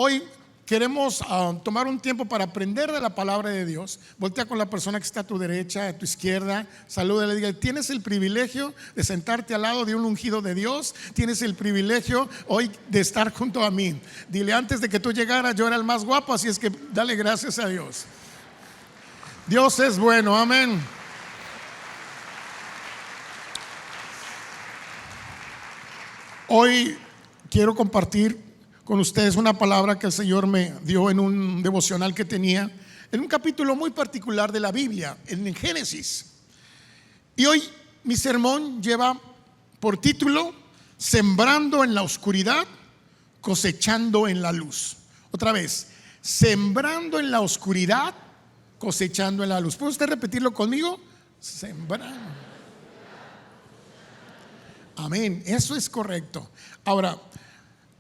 Hoy queremos tomar un tiempo para aprender de la palabra de Dios. Voltea con la persona que está a tu derecha, a tu izquierda, salúdale, diga: tienes el privilegio de sentarte al lado de un ungido de Dios. Tienes el privilegio hoy de estar junto a mí. Dile: antes de que tú llegaras yo era el más guapo, así es que dale gracias a Dios. Dios es bueno, amén. Hoy quiero compartir con ustedes una palabra que el Señor me dio en un devocional que tenía en un capítulo muy particular de la Biblia, en Génesis. Y hoy mi sermón lleva por título: sembrando en la oscuridad, cosechando en la luz. Otra vez: sembrando en la oscuridad, cosechando en la luz. ¿Puede usted repetirlo conmigo? Sembrando. Amén, eso es correcto. Ahora,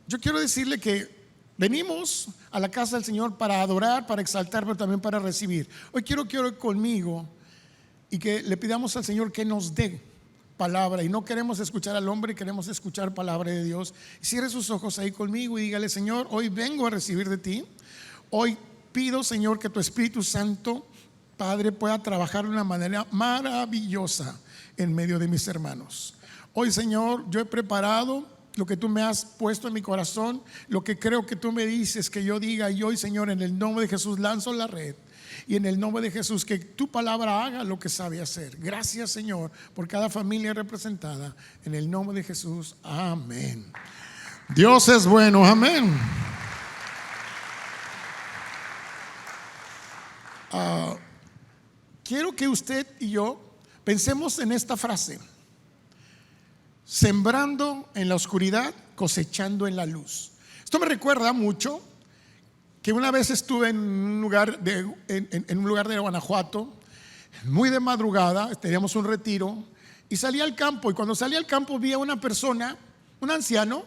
yo quiero decirle que venimos a la casa del Señor para adorar, para exaltar, pero también para recibir. Hoy quiero que ore conmigo y que le pidamos al Señor que nos dé palabra. Y no queremos escuchar al hombre, queremos escuchar palabra de Dios. Cierre sus ojos ahí conmigo y dígale: Señor, hoy vengo a recibir de ti. Hoy pido, Señor, que tu Espíritu Santo, Padre, pueda trabajar de una manera maravillosa en medio de mis hermanos. Hoy, Señor, yo he preparado lo que tú me has puesto en mi corazón, lo que creo que tú me dices que yo diga. Y hoy, Señor, en el nombre de Jesús lanzo la red, y en el nombre de Jesús que tu palabra haga lo que sabe hacer. Gracias, Señor, por cada familia representada. En el nombre de Jesús, amén. Dios es bueno, amén. Quiero que usted y yo pensemos en esta frase: sembrando en la oscuridad, cosechando en la luz. Esto me recuerda mucho que una vez estuve en un lugar de Guanajuato, muy de madrugada, teníamos un retiro, y salí al campo. Y cuando salí al campo vi a una persona, un anciano,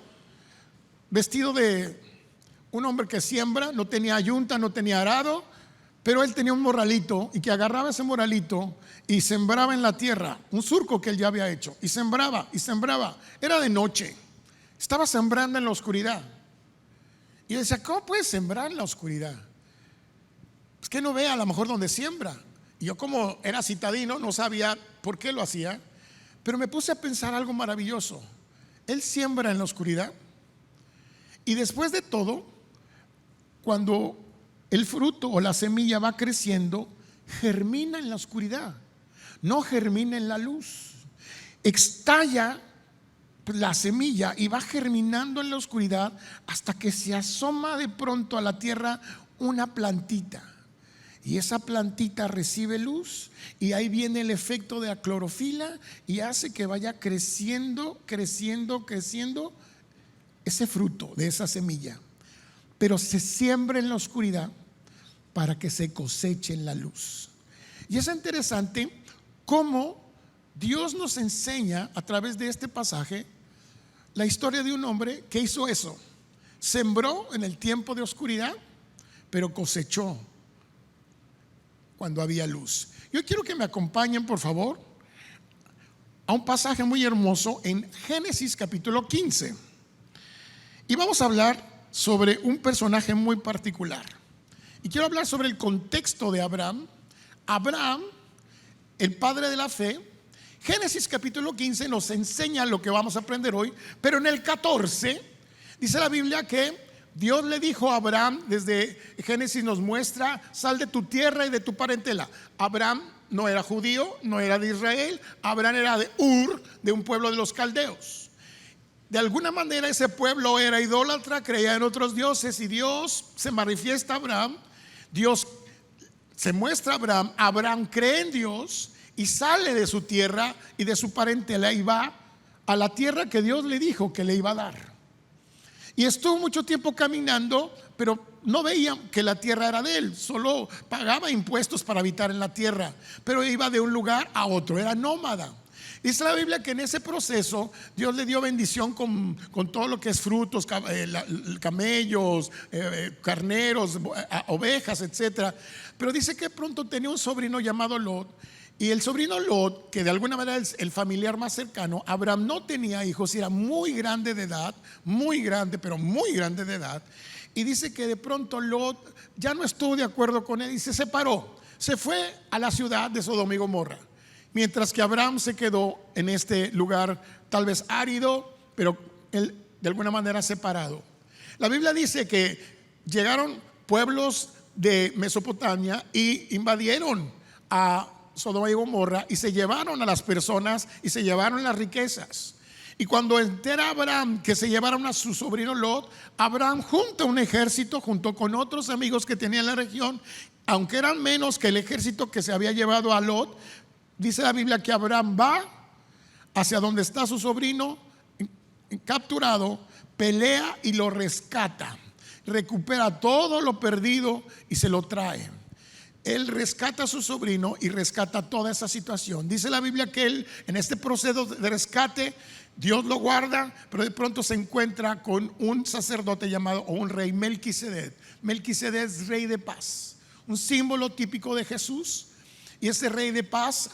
vestido de un hombre que siembra. No tenía yunta, no tenía arado, pero él tenía un morralito, y que agarraba ese morralito y sembraba en la tierra, un surco que él ya había hecho, y sembraba y sembraba. Era de noche, estaba sembrando en la oscuridad. Y yo decía: ¿cómo puedes sembrar en la oscuridad? Es que no ve a lo mejor donde siembra. Y yo, como era citadino, no sabía por qué lo hacía, pero me puse a pensar algo maravilloso. Él siembra en la oscuridad, y después de todo, cuando el fruto o la semilla va creciendo, germina en la oscuridad, no germina en la luz. Estalla la semilla y va germinando en la oscuridad hasta que se asoma de pronto a la tierra una plantita. Y esa plantita recibe luz, y ahí viene el efecto de la clorofila y hace que vaya creciendo, creciendo, creciendo ese fruto de esa semilla. Pero se siembra en la oscuridad para que se coseche en la luz. Y es interesante cómo Dios nos enseña a través de este pasaje la historia de un hombre que hizo eso: sembró en el tiempo de oscuridad, pero cosechó cuando había luz. Yo quiero que me acompañen, por favor, a un pasaje muy hermoso en Génesis capítulo 15. Y vamos a hablar sobre un personaje muy particular. Y quiero hablar sobre el contexto de Abraham. Abraham, el padre de la fe. Génesis capítulo 15 nos enseña lo que vamos a aprender hoy, pero en el 14 dice la Biblia que Dios le dijo a Abraham, desde Génesis nos muestra: sal de tu tierra y de tu parentela. Abraham no era judío, no era de Israel. Abraham era de Ur, de un pueblo de los caldeos. De alguna manera ese pueblo era idólatra, creía en otros dioses, y Dios se manifiesta a Abraham. Dios se muestra a Abraham. Abraham cree en Dios y sale de su tierra y de su parentela y va a la tierra que Dios le dijo que le iba a dar. Y estuvo mucho tiempo caminando, pero no veía que la tierra era de él. Solo pagaba impuestos para habitar en la tierra, pero iba de un lugar a otro, era nómada. Dice la Biblia que en ese proceso Dios le dio bendición con todo lo que es frutos, camellos, carneros, ovejas, etcétera. Pero dice que pronto tenía un sobrino llamado Lot, Y el sobrino Lot, que de alguna manera es el familiar más cercano, Abraham no tenía hijos y era muy grande de edad, muy grande, pero muy grande de edad. Y dice que de pronto Lot ya no estuvo de acuerdo con él y se separó. Se fue a la ciudad de Sodoma y Gomorra, mientras que Abraham se quedó en este lugar tal vez árido, pero él de alguna manera separado. La Biblia dice que llegaron pueblos de Mesopotamia y invadieron a Sodoma y Gomorra y se llevaron a las personas y se llevaron las riquezas. Y cuando entera Abraham que se llevaron a su sobrino Lot, Abraham junta un ejército junto con otros amigos que tenía en la región, aunque eran menos que el ejército que se había llevado a Lot. Dice la Biblia que Abraham va hacia donde está su sobrino capturado, pelea y lo rescata, recupera todo lo perdido y se lo trae. Él rescata a su sobrino y rescata toda esa situación. Dice la Biblia que él, en este proceso de rescate, Dios lo guarda, pero de pronto se encuentra con un sacerdote llamado, o un rey, Melquisedec. Melquisedec es rey de paz, un símbolo típico de Jesús. Y ese rey de paz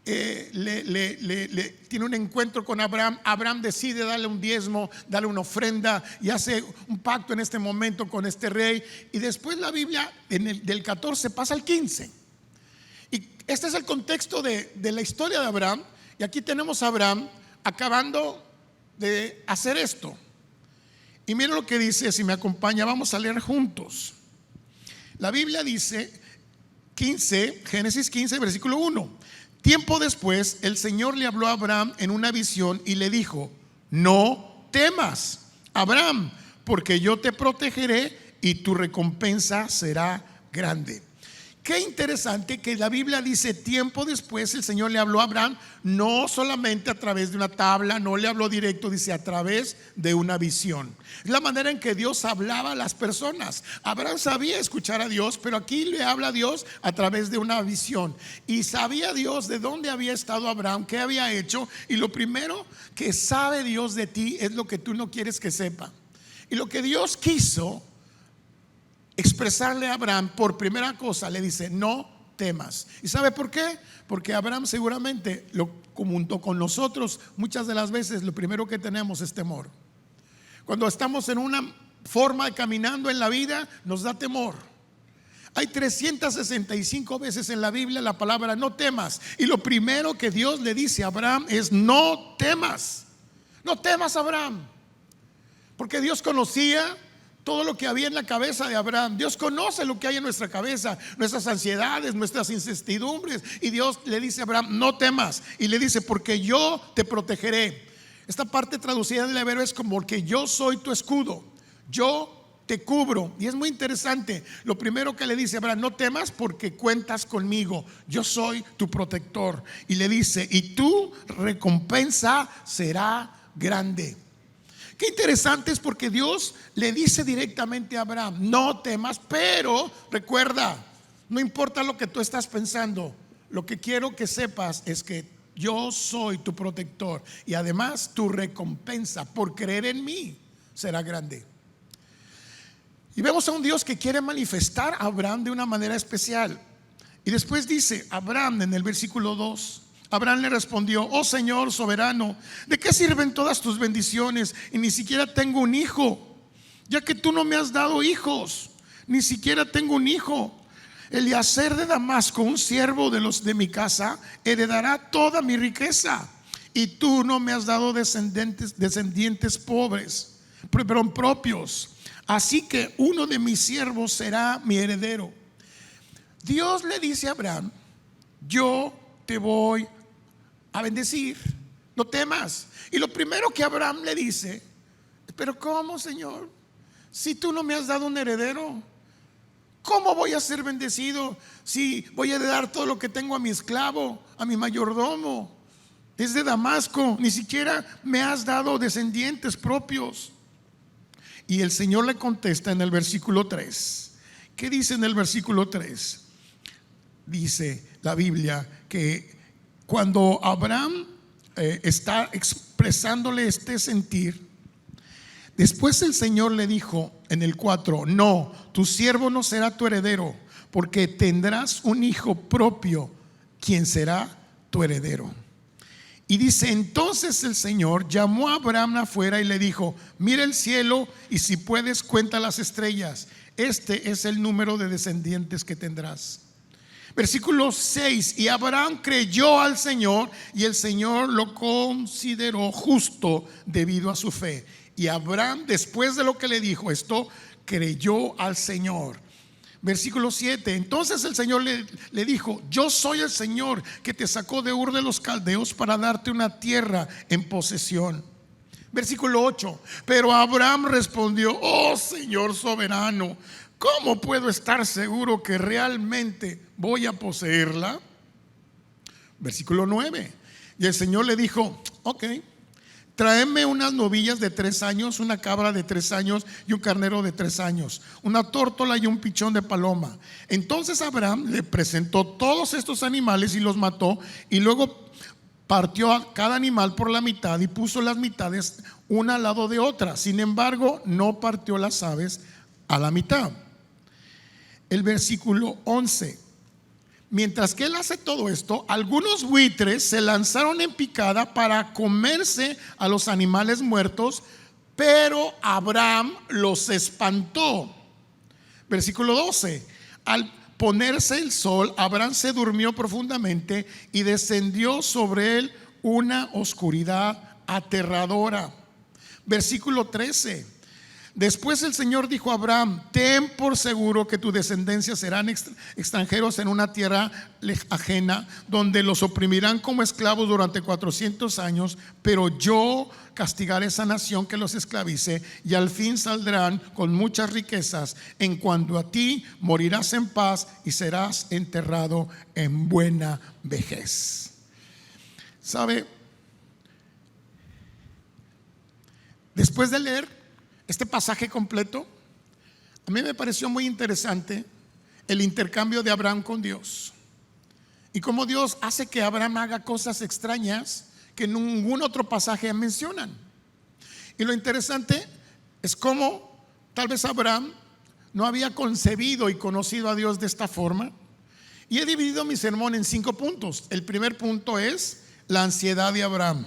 tiene un encuentro con Abraham. Abraham decide darle un diezmo, darle una ofrenda y hace un pacto en este momento con este rey. Y después la Biblia del 14 pasa al 15. Y este es el contexto de la historia de Abraham. Y aquí tenemos a Abraham acabando de hacer esto. Y miren lo que dice, si me acompaña, vamos a leer juntos. La Biblia dice 15, Génesis 15, versículo 1. Tiempo después, el Señor le habló a Abraham en una visión y le dijo: no temas, Abraham, porque yo te protegeré y tu recompensa será grande. Qué interesante que la Biblia dice tiempo después el Señor le habló a Abraham, no solamente a través de una tabla, no le habló directo, dice a través de una visión. Es la manera en que Dios hablaba a las personas. Abraham sabía escuchar a Dios, pero aquí le habla a Dios a través de una visión. Y sabía Dios de dónde había estado Abraham, qué había hecho. Y lo primero que sabe Dios de ti es lo que tú no quieres que sepa. Y lo que Dios quiso expresarle a Abraham por primera cosa, le dice: no temas. ¿Y sabe por qué? Porque Abraham seguramente, junto con nosotros, muchas de las veces lo primero que tenemos es temor. Cuando estamos en una forma de caminando en la vida, nos da temor. Hay 365 veces en la Biblia la palabra no temas. Y lo primero que Dios le dice a Abraham es: no temas. No temas, Abraham. Porque Dios conocía todo lo que había en la cabeza de Abraham. Dios conoce lo que hay en nuestra cabeza, nuestras ansiedades, nuestras incertidumbres. Y Dios le dice a Abraham: no temas. Y le dice: porque yo te protegeré. Esta parte traducida en el hebreo es como que yo soy tu escudo, yo te cubro. Y es muy interesante. Lo primero que le dice a Abraham: no temas porque cuentas conmigo, yo soy tu protector. Y le dice: y tu recompensa será grande. Qué interesante es porque Dios le dice directamente a Abraham: no temas, pero recuerda, no importa lo que tú estás pensando, lo que quiero que sepas es que yo soy tu protector y además tu recompensa por creer en mí será grande. Y vemos a un Dios que quiere manifestar a Abraham de una manera especial. Y después dice Abraham en el versículo 2: Abraham le respondió: oh Señor soberano, ¿de qué sirven todas tus bendiciones y ni siquiera tengo un hijo? Ya que tú no me has dado hijos, ni siquiera tengo un hijo. Eliezer de Damasco, un siervo de mi casa, heredará toda mi riqueza. Y tú no me has dado descendientes pobres, pero propios. Así que uno de mis siervos será mi heredero. Dios le dice a Abraham: yo te voy a bendecir, no temas. Y lo primero que Abraham le dice: pero ¿cómo, Señor? Si tú no me has dado un heredero, ¿cómo voy a ser bendecido si voy a heredar todo lo que tengo a mi esclavo, a mi mayordomo? Es de Damasco, ni siquiera me has dado descendientes propios. Y el Señor le contesta en el versículo 3. ¿Qué dice en el versículo 3? Dice la Biblia que cuando Abraham está expresándole este sentir, después el Señor le dijo en el 4: no, tu siervo no será tu heredero, porque tendrás un hijo propio quien será tu heredero. Y dice, entonces el Señor llamó a Abraham afuera y le dijo, mira el cielo y si puedes cuenta las estrellas. Este es el número de descendientes que tendrás. Versículo 6, y Abraham creyó al Señor y el Señor lo consideró justo debido a su fe. Y Abraham, después de lo que le dijo esto, creyó al Señor. Versículo 7, entonces el Señor le dijo, yo soy el Señor que te sacó de Ur de los Caldeos para darte una tierra en posesión. Versículo 8, pero Abraham respondió, oh Señor soberano, ¿cómo puedo estar seguro que realmente voy a poseerla? Versículo 9, y el Señor le dijo, ok, tráeme unas novillas de 3 años, una cabra de 3 años y un carnero de 3 años, una tórtola y un pichón de paloma. Entonces Abraham le presentó todos estos animales y los mató, y luego partió a cada animal por la mitad y puso las mitades una al lado de otra. Sin embargo, no partió las aves a la mitad. El versículo 11, mientras que él hace todo esto, algunos buitres se lanzaron en picada para comerse a los animales muertos, pero Abraham los espantó. Versículo 12, al ponerse el sol, Abraham se durmió profundamente y descendió sobre él una oscuridad aterradora. Versículo 13, después el Señor dijo a Abraham, ten por seguro que tu descendencia serán extranjeros en una tierra ajena, donde los oprimirán como esclavos durante 400 años, pero yo castigaré esa nación que los esclavice, y al fin saldrán con muchas riquezas. En cuanto a ti, morirás en paz y serás enterrado en buena vejez. ¿Sabe? Después de leer este pasaje completo, a mí me pareció muy interesante el intercambio de Abraham con Dios y cómo Dios hace que Abraham haga cosas extrañas que ningún otro pasaje mencionan. Y lo interesante es cómo tal vez Abraham no había concebido y conocido a Dios de esta forma. Y he dividido mi sermón en 5 puntos. El primer punto es la ansiedad de Abraham.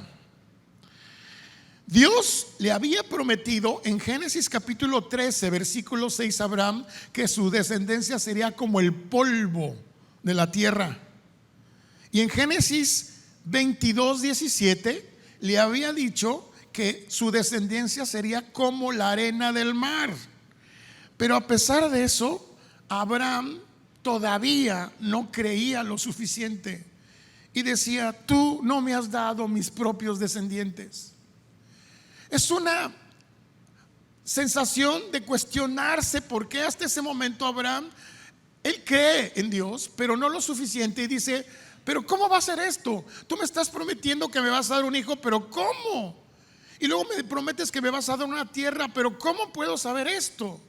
Dios le había prometido en Génesis capítulo 13, versículo 6 a Abraham que su descendencia sería como el polvo de la tierra. Y en Génesis 22, 17 le había dicho que su descendencia sería como la arena del mar. Pero a pesar de eso, Abraham todavía no creía lo suficiente y decía, tú no me has dado mis propios descendientes. Es una sensación de cuestionarse por qué hasta ese momento Abraham, él cree en Dios, pero no lo suficiente, y dice, pero ¿cómo va a ser esto? Tú me estás prometiendo que me vas a dar un hijo, pero ¿cómo? Y luego me prometes que me vas a dar una tierra, pero ¿cómo puedo saber esto?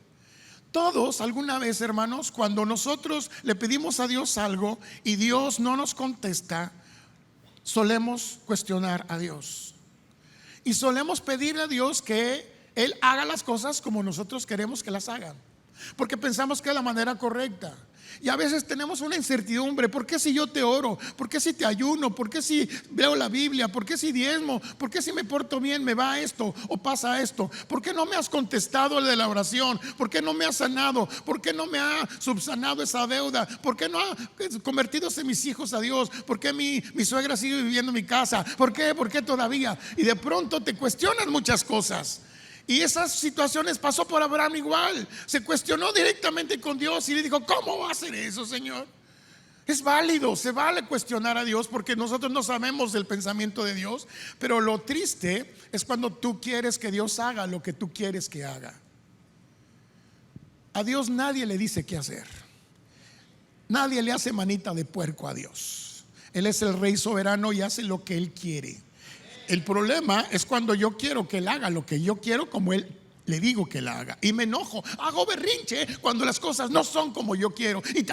Todos alguna vez, hermanos, cuando nosotros le pedimos a Dios algo y Dios no nos contesta, solemos cuestionar a Dios. Y solemos pedirle a Dios que Él haga las cosas como nosotros queremos que las hagan, porque pensamos que es la manera correcta. Y a veces tenemos una incertidumbre. ¿Por qué si yo te oro? ¿Por qué si te ayuno? ¿Por qué si veo la Biblia? ¿Por qué si diezmo? ¿Por qué si me porto bien me va esto o pasa esto? ¿Por qué no me has contestado el de la oración? ¿Por qué no me has sanado? ¿Por qué no me ha subsanado esa deuda? ¿Por qué no ha convertido mis hijos a Dios? ¿Por qué mi suegra sigue viviendo en mi casa? ¿Por qué? ¿Por qué todavía? Y de pronto te cuestionas muchas cosas. Y esas situaciones pasó por Abraham igual. Se cuestionó directamente con Dios y le dijo, ¿cómo va a hacer eso, Señor? Es válido, se vale cuestionar a Dios, porque nosotros no sabemos del pensamiento de Dios. Pero lo triste es cuando tú quieres que Dios haga lo que tú quieres que haga. A Dios nadie le dice qué hacer. Nadie le hace manita de puerco a Dios. Él es el Rey soberano y hace lo que Él quiere. El problema es cuando yo quiero que Él haga lo que yo quiero, como Él le digo que Él haga, y me enojo, hago berrinche cuando las cosas no son como yo quiero, y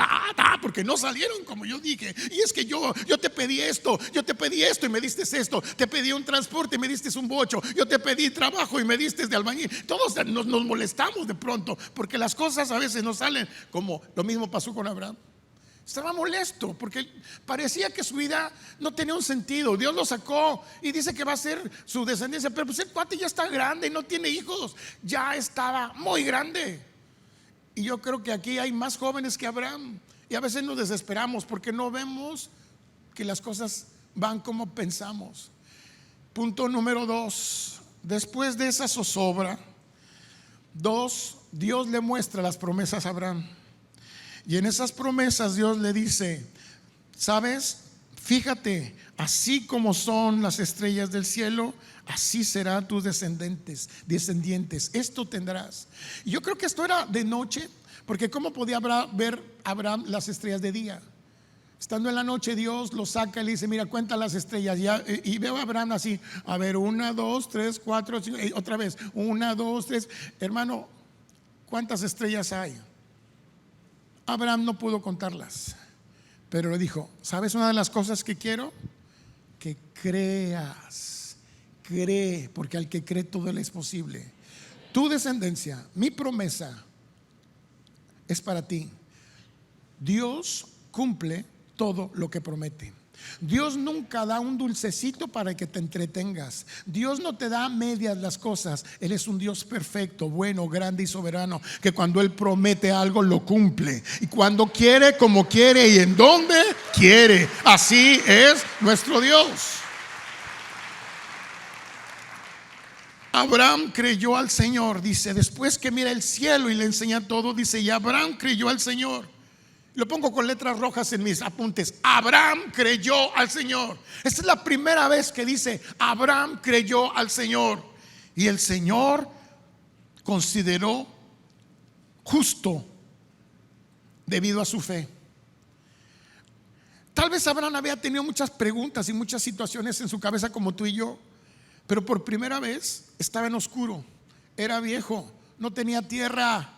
porque no salieron como yo dije. Y es que yo te pedí esto, y me diste esto, te pedí un transporte y me diste un bocho, yo te pedí trabajo y me diste de albañil. Todos nos molestamos de pronto porque las cosas a veces no salen como lo mismo pasó con Abraham. Estaba molesto porque parecía que su vida no tenía un sentido. Dios lo sacó y dice que va a ser su descendencia, pero pues el cuate ya está grande y no tiene hijos. Ya estaba muy grande. Y yo creo que aquí hay más jóvenes que Abraham. Y a veces nos desesperamos porque no vemos que las cosas van como pensamos. Punto número 2. Después de esa zozobra, Dios le muestra las promesas a Abraham. Y en esas promesas Dios le dice: ¿sabes? Fíjate, así como son las estrellas del cielo, así serán tus descendientes. Esto tendrás. Y yo creo que esto era de noche, porque ¿cómo podía ver Abraham las estrellas de día? Estando en la noche, Dios lo saca y le dice: mira, cuenta las estrellas. Y veo a Abraham así, a ver, 1, 2, 3, 4, 5, otra vez, 1, 2, 3. Hermano, ¿cuántas estrellas hay? Abraham no pudo contarlas, pero le dijo: ¿sabes una de las cosas que quiero? Que creas. Cree, porque al que cree todo le es posible. Tu descendencia, mi promesa es para ti. Dios cumple todo lo que promete. Dios nunca da un dulcecito para que te entretengas. Dios no te da medias las cosas. Él es un Dios perfecto, bueno, grande y soberano, que cuando Él promete algo lo cumple, y cuando quiere, como quiere y en donde quiere. Así es nuestro Dios. Abraham creyó al Señor, dice, después que mira el cielo y le enseña todo, dice, y Abraham creyó al Señor. Lo pongo con letras rojas en mis apuntes: Abraham creyó al Señor. Esta es la primera vez que dice Abraham creyó al Señor, y el Señor consideró justo debido a su fe. Tal vez Abraham había tenido muchas preguntas y muchas situaciones en su cabeza como tú y yo, pero por primera vez estaba en oscuro, era viejo, no tenía tierra,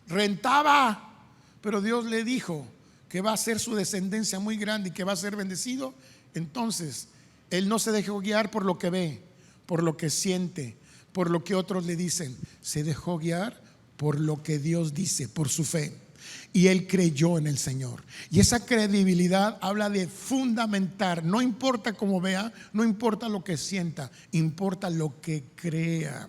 rentaba. Pero Dios le dijo que va a ser su descendencia muy grande y que va a ser bendecido. Entonces él no se dejó guiar por lo que ve, por lo que siente, por lo que otros le dicen. Se dejó guiar por lo que Dios dice, por su fe. Y él creyó en el Señor. Y esa credibilidad habla de fundamentar. No importa cómo vea, no importa lo que sienta, importa lo que crea.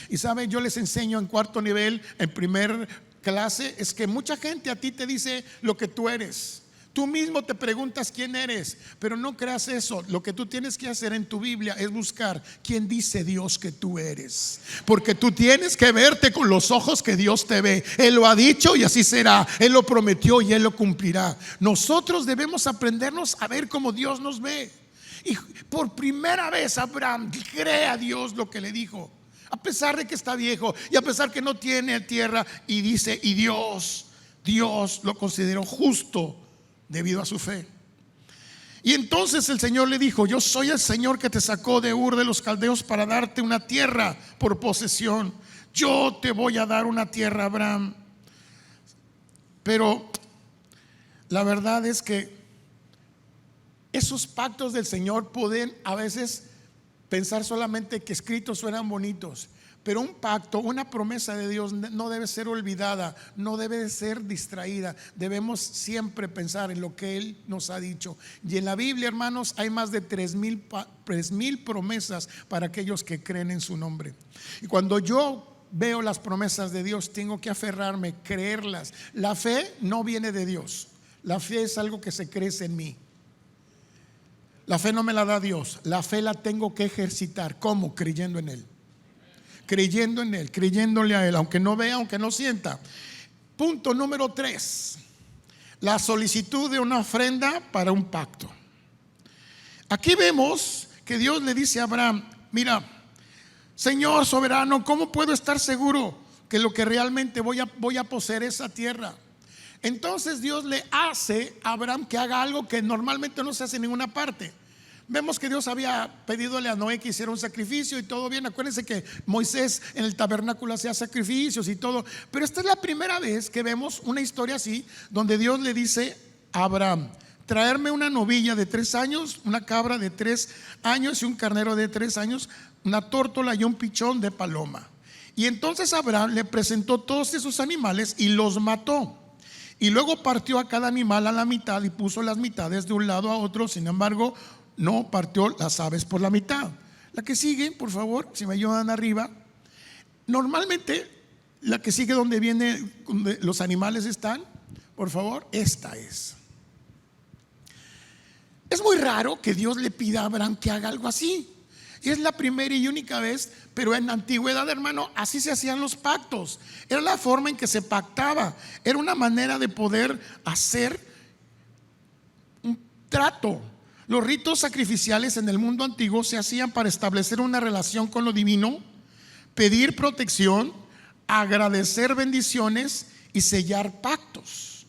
Y saben, yo les enseño en cuarto nivel, en primer clase, es que mucha gente a ti te dice lo que tú eres. Tú mismo te preguntas quién eres, pero no creas eso. Lo que tú tienes que hacer en tu Biblia es buscar quién dice Dios que tú eres, porque tú tienes que verte con los ojos que Dios te ve. Él lo ha dicho y así será. Él lo prometió y Él lo cumplirá. Nosotros debemos aprendernos a ver como Dios nos ve. Y por primera vez Abraham cree a Dios lo que le dijo, a pesar de que está viejo y a pesar que no tiene tierra, y dice, y Dios lo consideró justo debido a su fe. Y entonces el Señor le dijo: yo soy el Señor que te sacó de Ur de los Caldeos para darte una tierra por posesión. Yo te voy a dar una tierra, Abraham. Pero la verdad es que esos pactos del Señor pueden a veces pensar solamente que escritos suenan bonitos, pero un pacto, una promesa de Dios no debe ser olvidada, no debe ser distraída. Debemos siempre pensar en lo que Él nos ha dicho. Y en la Biblia, hermanos, hay más de 3,000 promesas para aquellos que creen en su nombre. Y cuando yo veo las promesas de Dios, tengo que aferrarme, creerlas. La fe no viene de Dios, la fe es algo que se crece en mí. La fe no me la da Dios, la fe la tengo que ejercitar. ¿Cómo? Creyendo en Él. Creyendo en Él, creyéndole a Él, aunque no vea, aunque no sienta. Punto número 3: la solicitud de una ofrenda para un pacto. Aquí vemos que Dios le dice a Abraham: mira, Señor soberano, ¿cómo puedo estar seguro que lo que realmente voy a poseer esa tierra? Entonces Dios le hace a Abraham que haga algo que normalmente no se hace en ninguna parte. Vemos que Dios había pedidole a Noé que hiciera un sacrificio y todo bien. Acuérdense que Moisés en el tabernáculo hacía sacrificios y todo, pero esta es la primera vez que vemos una historia así, donde Dios le dice a Abraham: traerme una novilla de 3 años, una cabra de 3 años y un carnero de 3 años, una tórtola y un pichón de paloma. Y entonces Abraham le presentó todos esos animales y los mató. y luego partió a cada animal a la mitad y puso las mitades de un lado a otro. Sin embargo, no partió las aves por la mitad. La que sigue, por favor, si me ayudan arriba. Normalmente, la que sigue donde los animales están, por favor, esta es. Es muy raro que Dios le pida a Abraham que haga algo así. Y es la primera y única vez, pero en la antigüedad, hermano, así se hacían los pactos. Era la forma en que se pactaba. Era una manera de poder hacer un trato. Los ritos sacrificiales en el mundo antiguo se hacían para establecer una relación con lo divino, pedir protección, agradecer bendiciones y sellar pactos.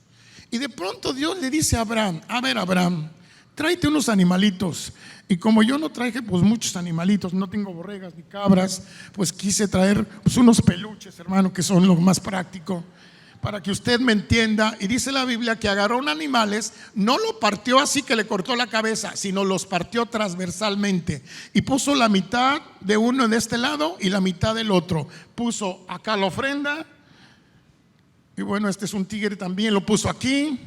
Y de pronto Dios le dice a Abraham: a ver, Abraham, tráete unos animalitos. Y como yo no traje pues muchos animalitos, no tengo borregas ni cabras, pues quise traer pues unos peluches, hermano, que son lo más práctico, para que usted me entienda. Y dice la Biblia que agarró un animales, no lo partió así que le cortó la cabeza, sino los partió transversalmente y puso la mitad de uno de este lado y la mitad del otro. Puso acá la ofrenda, y bueno, este es un tigre también, lo puso aquí.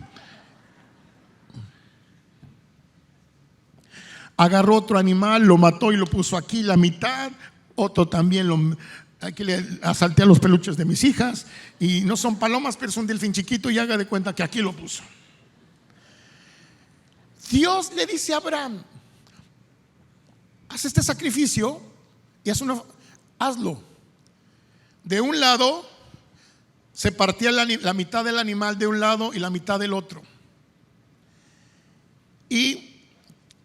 Agarró otro animal, lo mató y lo puso aquí la mitad. Otro también aquí le asalté a los peluches de mis hijas, y no son palomas, pero es un delfín chiquito, y haga de cuenta que aquí lo puso. Dios le dice a Abraham: haz este sacrificio y hazlo. De un lado se partía la mitad del animal de un lado y la mitad del otro. Y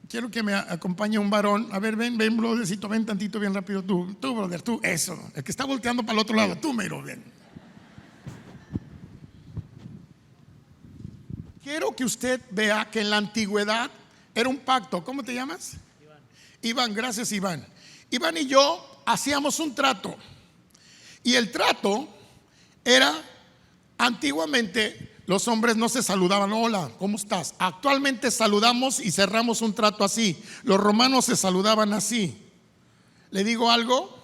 quiero que me acompañe un varón. A ver, ven, brothercito, ven tantito, bien rápido. Tú, brother, tú, eso. El que está volteando para el otro lado, tú, mero, ven. Quiero que usted vea que en la antigüedad era un pacto. ¿Cómo te llamas? Iván, gracias, Iván. Iván y yo hacíamos un trato. Y el trato era, antiguamente, los hombres no se saludaban: hola, ¿cómo estás? Actualmente saludamos y cerramos un trato así. Los romanos se saludaban así. ¿Le digo algo?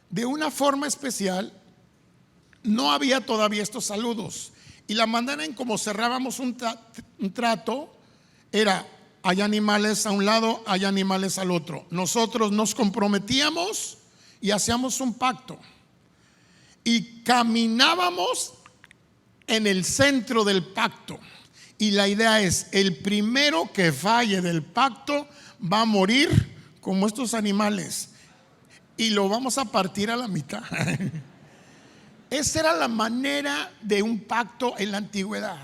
De una forma especial, no había todavía estos saludos. Y la manera en cómo cerrábamos un trato era: hay animales a un lado, hay animales al otro. Nosotros nos comprometíamos y hacíamos un pacto. Y caminábamos en el centro del pacto, y la idea es: el primero que falle del pacto va a morir como estos animales, y lo vamos a partir a la mitad. Esa era la manera de un pacto en la antigüedad,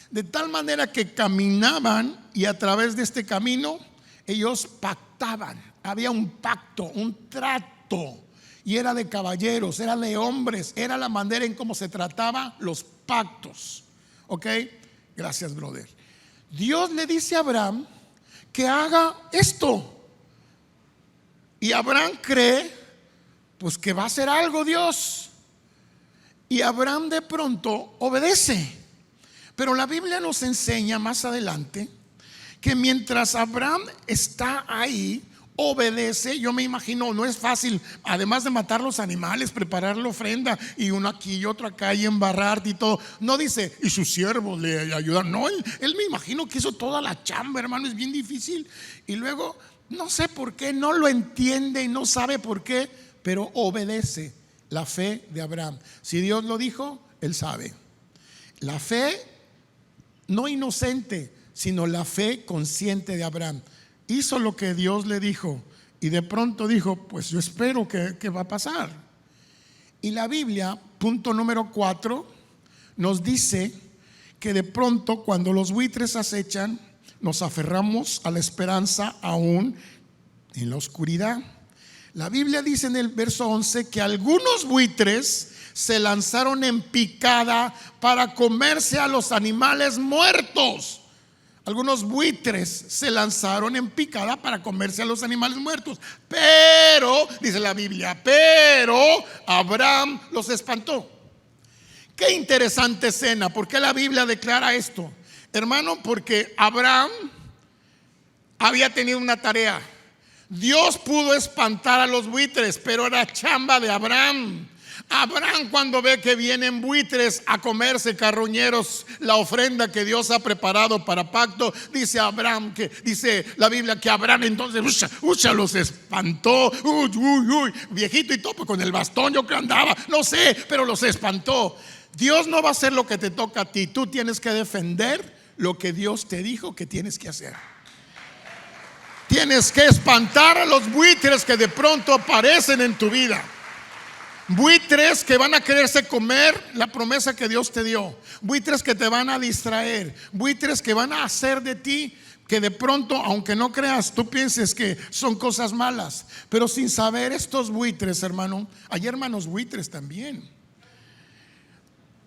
de tal manera que caminaban, y a través de este camino ellos pactaban. Había un pacto, un trato, y era de caballeros, era de hombres, era la manera en cómo se trataba los pactos. ¿Ok? Gracias, brother. Dios le dice a Abraham que haga esto, y Abraham cree pues que va a hacer algo Dios, y Abraham de pronto obedece. Pero la Biblia nos enseña más adelante que mientras Abraham está ahí, obedece. Yo me imagino, no es fácil, además de matar los animales, preparar la ofrenda, y uno aquí y otro acá, y embarrarte y todo. No dice: y sus siervos le ayudan. No, él me imagino que hizo toda la chamba, hermano. Es bien difícil. Y luego, no sé por qué, no lo entiende y no sabe por qué, pero obedece. La fe de Abraham. Si Dios lo dijo, él sabe. La fe no inocente, sino la fe consciente de Abraham. Hizo lo que Dios le dijo, y de pronto dijo: pues yo espero que va a pasar. Y la Biblia, punto número 4, nos dice que de pronto, cuando los buitres acechan, nos aferramos a la esperanza aún en la oscuridad. La Biblia dice en el verso 11 que algunos buitres se lanzaron en picada para comerse a los animales muertos. Algunos buitres se lanzaron en picada para comerse a los animales muertos. Pero, dice la Biblia, pero Abraham los espantó. Qué interesante escena. ¿Por qué la Biblia declara esto? Hermano, porque Abraham había tenido una tarea. Dios pudo espantar a los buitres, pero era chamba de Abraham. Abraham, cuando ve que vienen buitres a comerse, carroñeros, la ofrenda que Dios ha preparado para pacto, dice Abraham, que dice la Biblia que Abraham entonces los espantó. Uy, viejito y topo con el bastón, yo que andaba, no sé, pero los espantó. Dios no va a hacer lo que te toca a ti. Tú tienes que defender lo que Dios te dijo que tienes que hacer. Tienes que espantar a los buitres que de pronto aparecen en tu vida. Buitres que van a quererse comer la promesa que Dios te dio. Buitres que te van a distraer. Buitres que van a hacer de ti que de pronto, aunque no creas, tú pienses que son cosas malas. Pero sin saber, estos buitres, hermano, hay hermanos buitres también.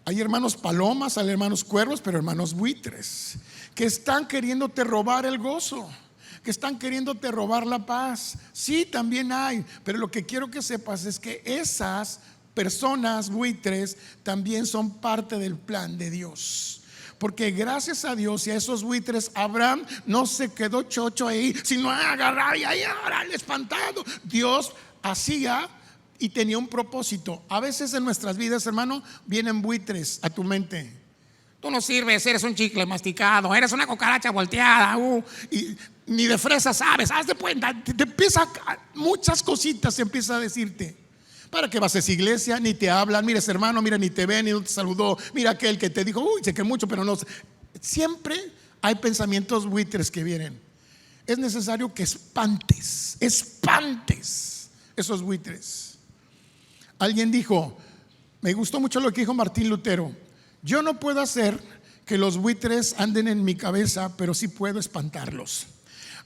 Hay hermanos palomas, hay hermanos cuervos, pero hermanos buitres que están queriéndote robar el gozo, que están queriéndote robar la paz. Sí, también hay, pero lo que quiero que sepas es que esas personas buitres también son parte del plan de Dios. Porque gracias a Dios y a esos buitres, Abraham no se quedó chocho ahí, sino agarrar y ahí ahora espantado. Dios hacía y tenía un propósito. A veces en nuestras vidas, hermano, vienen buitres a tu mente. Tú no sirves, eres un chicle masticado, eres una cucaracha volteada, y ni de fresa sabes, haz de cuenta, te empieza muchas cositas, se empieza a decirte. ¿Para qué vas a esa iglesia? Ni te hablan, mira ese hermano, mira ni te ve, ni no te saludó, mira aquel que te dijo, uy, sé que mucho, pero no. Siempre hay pensamientos buitres que vienen. Es necesario que espantes esos buitres. Alguien dijo, me gustó mucho lo que dijo Martín Lutero: yo no puedo hacer que los buitres anden en mi cabeza, pero sí puedo espantarlos.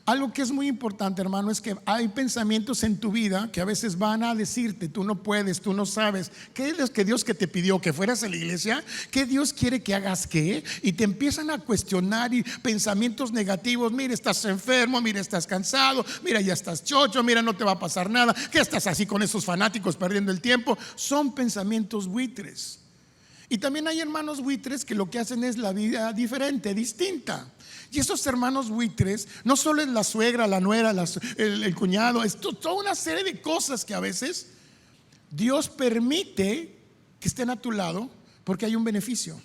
Algo que es muy importante, hermano, es que hay pensamientos en tu vida que a veces van a decirte, tú no puedes, tú no sabes. ¿Qué es que Dios que te pidió? ¿Que fueras a la iglesia? ¿Qué Dios quiere que hagas qué? Y te empiezan a cuestionar, y pensamientos negativos. Mira, estás enfermo, mira, estás cansado, mira, ya estás chocho, mira, no te va a pasar nada. ¿Qué estás así con esos fanáticos perdiendo el tiempo? Son pensamientos buitres. Y también hay hermanos buitres que lo que hacen es la vida diferente, distinta. Y esos hermanos buitres no solo es la suegra, la nuera, el cuñado, es toda una serie de cosas que a veces Dios permite que estén a tu lado porque hay un beneficio.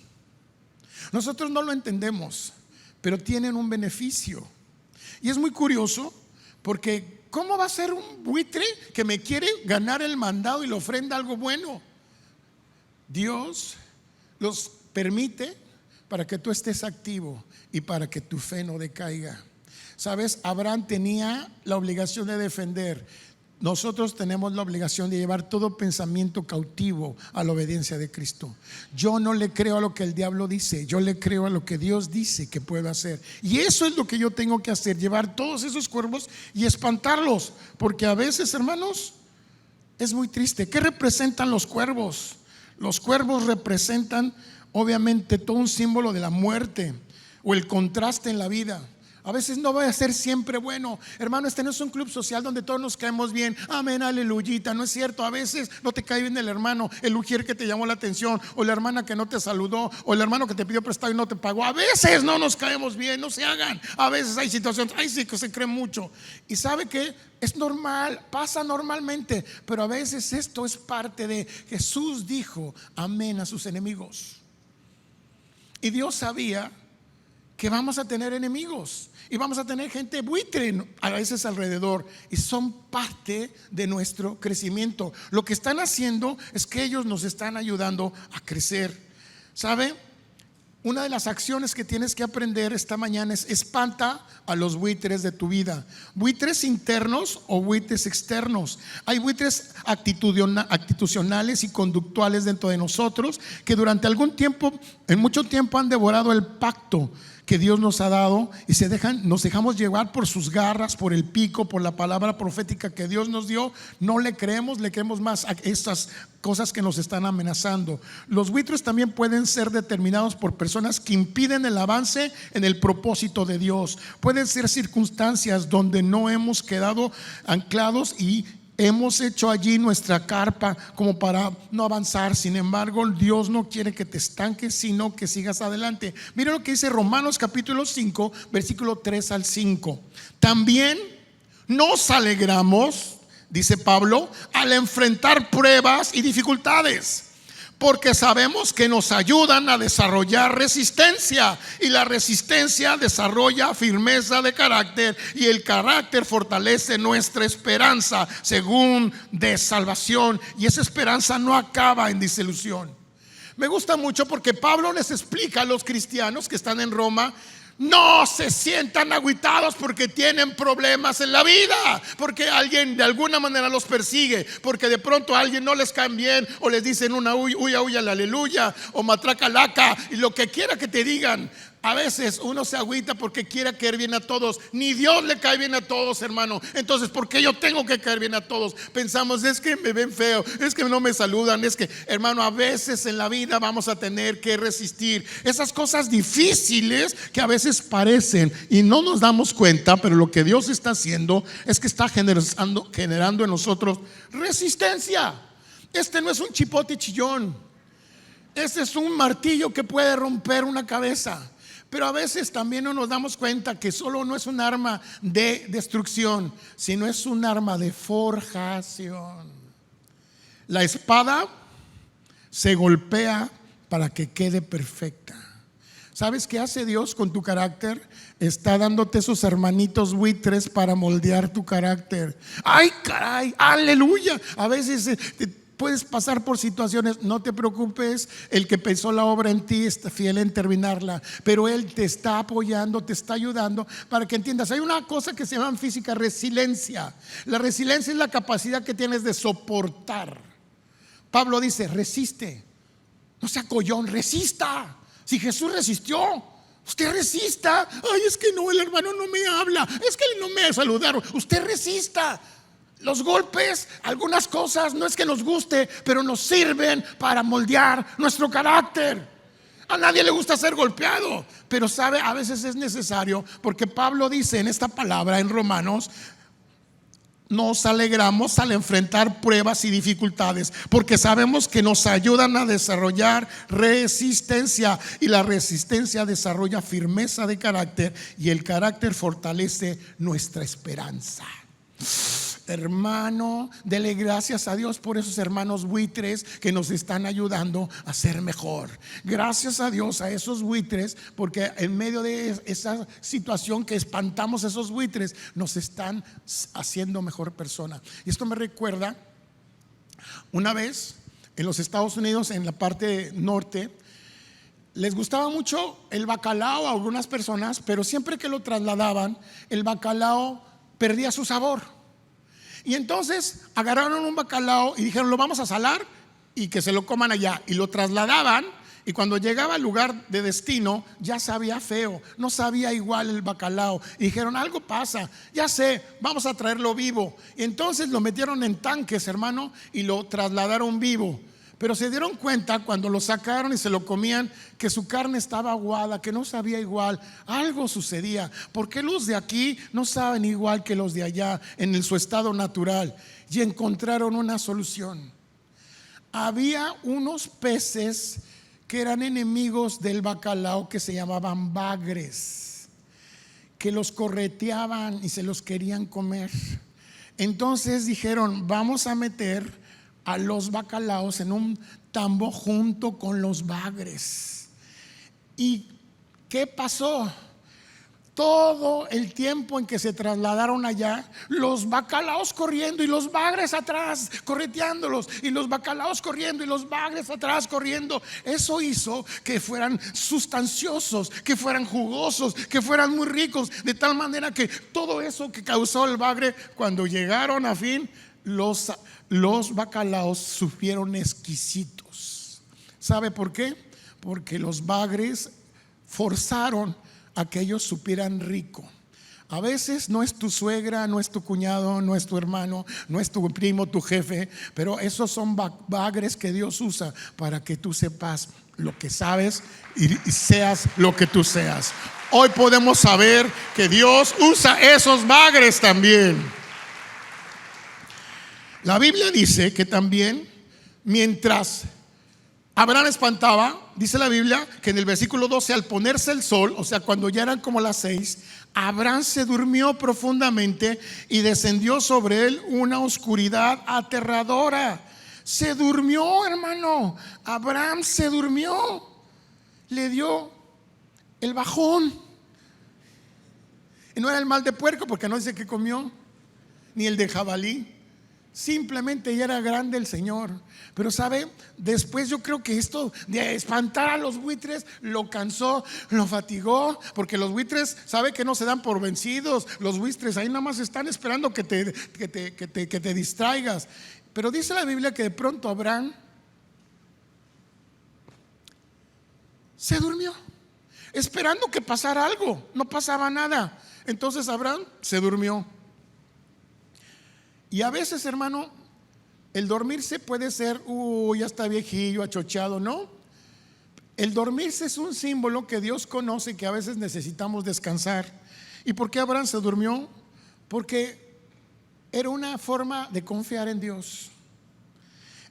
Nosotros no lo entendemos, pero tienen un beneficio. Y es muy curioso porque ¿cómo va a ser un buitre que me quiere ganar el mandado y le ofrenda algo bueno? Dios los permite para que tú estés activo y para que tu fe no decaiga. Sabes, Abraham tenía la obligación de defender. Nosotros tenemos la obligación de llevar todo pensamiento cautivo a la obediencia de Cristo. Yo no le creo a lo que el diablo dice, yo le creo a lo que Dios dice que puedo hacer. Y eso es lo que yo tengo que hacer, llevar todos esos cuervos y espantarlos. Porque a veces, hermanos, es muy triste. ¿Qué representan los cuervos? Los cuervos representan obviamente todo un símbolo de la muerte o el contraste en la vida. A veces no va a ser siempre bueno. Hermano, este no es un club social donde todos nos caemos bien. Amén, aleluyita. No es cierto. A veces no te cae bien el hermano, el ujier que te llamó la atención, o la hermana que no te saludó, o el hermano que te pidió prestado y no te pagó. A veces no nos caemos bien, no se hagan. A veces hay situaciones, ay sí, que se cree mucho. Y sabe que es normal, pasa normalmente. Pero a veces esto es parte de Jesús dijo amén a sus enemigos. Y Dios sabía que vamos a tener enemigos y vamos a tener gente buitre a veces alrededor, y son parte de nuestro crecimiento. Lo que están haciendo es que ellos nos están ayudando a crecer. ¿Sabe? Una de las acciones que tienes que aprender esta mañana es espanta a los buitres de tu vida. Buitres internos o buitres externos. Hay buitres actitudinales y conductuales dentro de nosotros que durante algún tiempo, en mucho tiempo, han devorado el pacto que Dios nos ha dado y nos dejamos llevar por sus garras, por el pico, por la palabra profética que Dios nos dio. No le creemos más a estas cosas que nos están amenazando. Los buitres también pueden ser determinados por personas que impiden el avance en el propósito de Dios. Pueden ser circunstancias donde no hemos quedado anclados y hemos hecho allí nuestra carpa como para no avanzar. Sin embargo, Dios no quiere que te estanques, sino que sigas adelante. Mira lo que dice Romanos capítulo 5, versículo 3 al 5. También nos alegramos dice Pablo, al enfrentar pruebas y dificultades, porque sabemos que nos ayudan a desarrollar resistencia, y la resistencia desarrolla firmeza de carácter, y el carácter fortalece nuestra esperanza según de salvación, y esa esperanza no acaba en desilusión. Me gusta mucho porque Pablo les explica a los cristianos que están en Roma: no se sientan agüitados porque tienen problemas en la vida, porque alguien de alguna manera los persigue, porque de pronto a alguien no les cae bien, o les dicen una uya, aleluya, o matraca laca, y lo que quiera que te digan. A veces uno se agüita porque quiere caer bien a todos. Ni Dios le cae bien a todos, hermano. Entonces, ¿por qué yo tengo que caer bien a todos? Pensamos, es que me ven feo, es que no me saludan, es que, hermano, a veces en la vida vamos a tener que resistir esas cosas difíciles que a veces parecen y no nos damos cuenta, pero lo que Dios está haciendo es que está generando en nosotros resistencia. Este no es un chipote chillón, este es un martillo que puede romper una cabeza. Pero a veces también no nos damos cuenta que solo no es un arma de destrucción, sino es un arma de forjación. La espada se golpea para que quede perfecta. ¿Sabes qué hace Dios con tu carácter? Está dándote esos hermanitos buitres para moldear tu carácter. ¡Ay, caray! ¡Aleluya! A veces puedes pasar por situaciones, no te preocupes, el que pensó la obra en ti está fiel en terminarla, pero Él te está apoyando, te está ayudando para que entiendas. Hay una cosa que se llama en física resiliencia. La resiliencia es la capacidad que tienes de soportar. Pablo dice: resiste, no sea collón, resista. Si Jesús resistió, usted resista. Ay, es que no, el hermano no me habla, es que no me saludaron. Usted resista. Los golpes, algunas cosas no es que nos guste, pero nos sirven para moldear nuestro carácter. A nadie le gusta ser golpeado, pero sabe, a veces es necesario, porque Pablo dice en esta palabra en Romanos: nos alegramos al enfrentar pruebas y dificultades, porque sabemos que nos ayudan a desarrollar resistencia, y la resistencia desarrolla firmeza de carácter, y el carácter fortalece nuestra esperanza. Hermano, dele gracias a Dios por esos hermanos buitres que nos están ayudando a ser mejor. Gracias a Dios a esos buitres, porque en medio de esa situación que espantamos, esos buitres nos están haciendo mejor persona. Y esto me recuerda una vez en los Estados Unidos, en la parte norte, les gustaba mucho el bacalao a algunas personas, pero siempre que lo trasladaban, el bacalao perdía su sabor. Y entonces agarraron un bacalao y dijeron: lo vamos a salar y que se lo coman allá. Y lo trasladaban, y cuando llegaba al lugar de destino ya sabía feo, no sabía igual el bacalao. Y dijeron: algo pasa, ya sé, vamos a traerlo vivo. Y entonces lo metieron en tanques, hermano, y lo trasladaron vivo. Pero se dieron cuenta cuando lo sacaron y se lo comían que su carne estaba aguada, que no sabía igual. Algo sucedía. ¿Por qué los de aquí no saben igual que los de allá en su estado natural? Y encontraron una solución. Había unos peces que eran enemigos del bacalao, que se llamaban bagres, que los correteaban y se los querían comer. Entonces dijeron: vamos a meter a los bacalaos en un tambo junto con los bagres. ¿Y qué pasó? Todo el tiempo en que se trasladaron allá, los bacalaos corriendo y los bagres atrás correteándolos, y los bacalaos corriendo y los bagres atrás corriendo. Eso hizo que fueran sustanciosos, que fueran jugosos, que fueran muy ricos, de tal manera que todo eso que causó el bagre, cuando llegaron a fin, los bacalaos supieron exquisitos. ¿Sabe por qué? Porque los bagres forzaron a que ellos supieran rico. A veces no es tu suegra, no es tu cuñado, no es tu hermano, no es tu primo, tu jefe, pero esos son bagres que Dios usa para que tú sepas lo que sabes y seas lo que tú seas. Hoy podemos saber que Dios usa esos bagres también. La Biblia dice que también, mientras Abraham espantaba, dice la Biblia, que en el versículo 12, al ponerse el sol, o sea, cuando ya eran como las 6, Abraham se durmió profundamente y descendió sobre él una oscuridad aterradora. Se durmió, hermano. Abraham se durmió. Le dio el bajón. Y no era el mal de puerco, porque no dice que comió, ni el de jabalí. Simplemente ya era grande el Señor. Pero sabe, después yo creo que esto de espantar a los buitres lo cansó, lo fatigó, porque los buitres, sabe que no se dan por vencidos. Los buitres ahí nada más están esperando que te distraigas. Pero dice la Biblia que de pronto Abraham se durmió, esperando que pasara algo. No pasaba nada. Entonces Abraham se durmió. Y a veces, hermano, el dormirse puede ser, ya está viejillo, achochado, ¿no? El dormirse es un símbolo que Dios conoce y que a veces necesitamos descansar. ¿Y por qué Abraham se durmió? Porque era una forma de confiar en Dios.